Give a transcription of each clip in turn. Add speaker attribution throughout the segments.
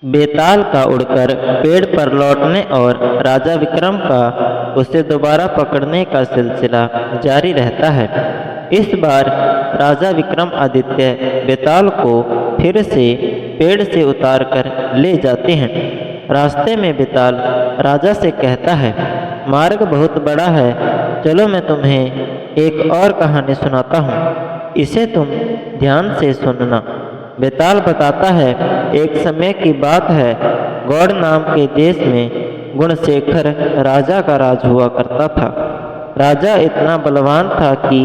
Speaker 1: बेताल का उड़कर पेड़ पर लौटने और राजा विक्रम का उसे दोबारा पकड़ने का सिलसिला जारी रहता है। इस बार राजा विक्रमादित्य बेताल को फिर से पेड़ से उतारकर ले जाते हैं। रास्ते में बेताल राजा से कहता है, मार्ग बहुत बड़ा है, चलो मैं तुम्हें एक और कहानी सुनाता हूँ, इसे तुम ध्यान से सुनना। बेताल बताता है, एक समय की बात है, गौड़ नाम के देश में गुणशेखर राजा का राज हुआ करता था। राजा इतना बलवान था कि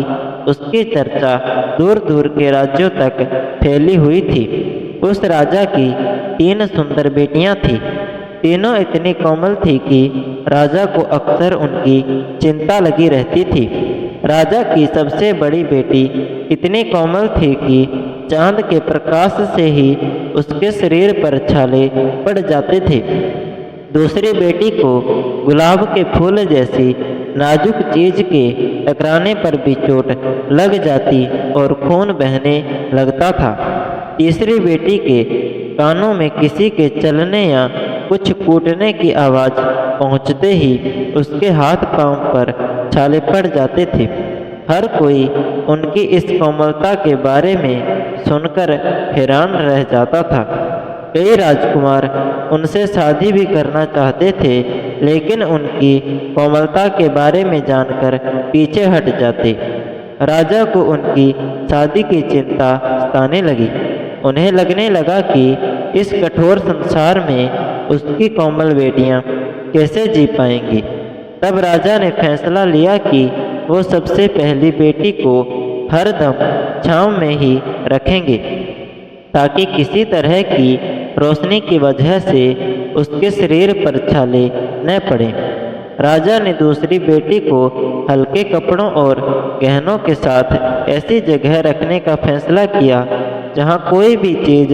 Speaker 1: उसकी चर्चा दूर दूर के राज्यों तक फैली हुई थी। उस राजा की 3 सुंदर बेटियां थीं। तीनों इतनी कोमल थी कि राजा को अक्सर उनकी चिंता लगी रहती थी। राजा की सबसे बड़ी बेटी इतनी कोमल थी कि चांद के प्रकाश से ही उसके शरीर पर छाले पड़ जाते थे। दूसरी बेटी को गुलाब के फूल जैसी नाजुक चीज के टकराने पर भी चोट लग जाती और खून बहने लगता था। तीसरी बेटी के कानों में किसी के चलने या कुछ कूटने की आवाज़ पहुंचते ही उसके हाथ पांव पर छाले पड़ जाते थे। हर कोई उनकी इस कोमलता के बारे में सुनकर हैरान रह जाता था। कई राजकुमार उनसे शादी भी करना चाहते थे, लेकिन उनकी कोमलता के बारे में जानकर पीछे हट जाते। राजा को उनकी शादी की चिंता सताने लगी। उन्हें लगने लगा कि इस कठोर संसार में उसकी कोमल बेटियां कैसे जी पाएंगी। तब राजा ने फैसला लिया कि वो सबसे पहली बेटी को हरदम छांव में ही रखेंगे, ताकि किसी तरह की रोशनी की वजह से उसके शरीर पर छाले न पड़े। राजा ने दूसरी बेटी को हल्के कपड़ों और गहनों के साथ ऐसी जगह रखने का फैसला किया जहां कोई भी चीज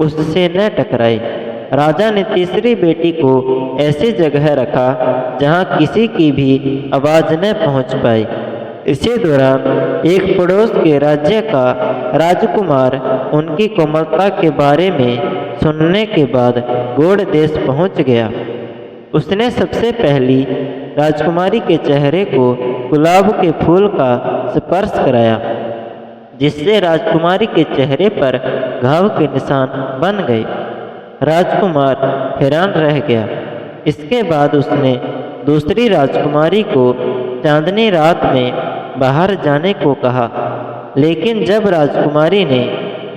Speaker 1: उससे न टकराए। राजा ने तीसरी बेटी को ऐसी जगह रखा जहां किसी की भी आवाज़ न पहुंच पाए। इसी दौरान एक पड़ोस के राज्य का राजकुमार उनकी कोमलता के बारे में सुनने के बाद गौड़ देश पहुंच गया। उसने सबसे पहली राजकुमारी के चेहरे को गुलाब के फूल का स्पर्श कराया, जिससे राजकुमारी के चेहरे पर घाव के निशान बन गए। राजकुमार हैरान रह गया। इसके बाद उसने दूसरी राजकुमारी को चांदनी रात में बाहर जाने को कहा, लेकिन जब राजकुमारी ने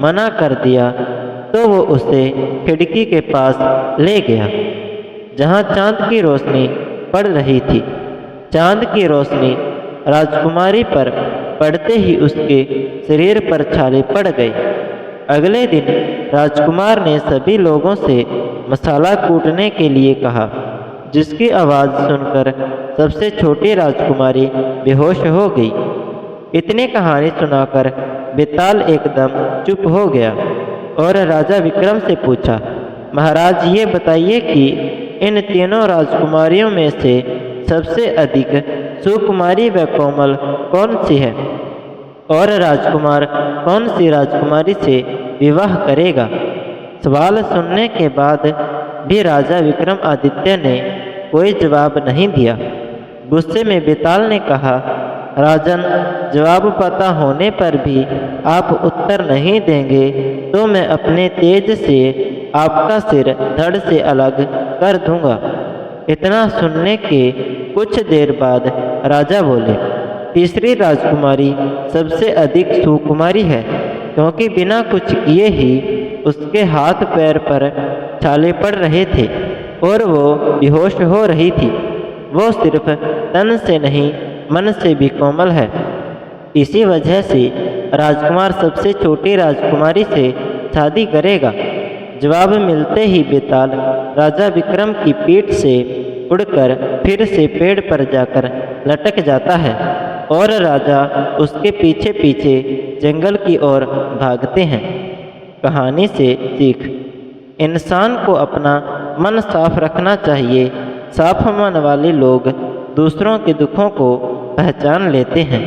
Speaker 1: मना कर दिया तो वो उसे खिड़की के पास ले गया, जहां चांद की रोशनी पड़ रही थी। चांद की रोशनी राजकुमारी पर पड़ते ही उसके शरीर पर छाले पड़ गए। अगले दिन राजकुमार ने सभी लोगों से मसाला कूटने के लिए कहा, जिसकी आवाज़ सुनकर सबसे छोटी राजकुमारी बेहोश हो गई। इतनी कहानी सुनाकर बेताल एकदम चुप हो गया और राजा विक्रम से पूछा, महाराज ये बताइए कि इन तीनों राजकुमारियों में से सबसे अधिक सुकुमारी व कोमल कौन सी है, और राजकुमार कौन सी राजकुमारी से विवाह करेगा। सवाल सुनने के बाद भी राजा विक्रमादित्य ने कोई जवाब नहीं दिया। गुस्से में बेताल ने कहा, राजन, जवाब पता होने पर भी आप उत्तर नहीं देंगे तो मैं अपने तेज से आपका सिर धड़ से अलग कर दूंगा। इतना सुनने के कुछ देर बाद राजा बोले, तीसरी राजकुमारी सबसे अधिक सुकुमारी है, क्योंकि बिना कुछ किए ही उसके हाथ पैर पर छाले पड़ रहे थे और वो बेहोश हो रही थी। वो सिर्फ तन से नहीं, मन से भी कोमल है। इसी वजह से राजकुमार सबसे छोटी राजकुमारी से शादी करेगा। जवाब मिलते ही बेताल राजा विक्रम की पीठ से उड़कर फिर से पेड़ पर जाकर लटक जाता है और राजा उसके पीछे पीछे जंगल की ओर भागते हैं। कहानी से सीख, इंसान को अपना मन साफ रखना चाहिए। साफ मन वाले लोग दूसरों के दुखों को पहचान लेते हैं।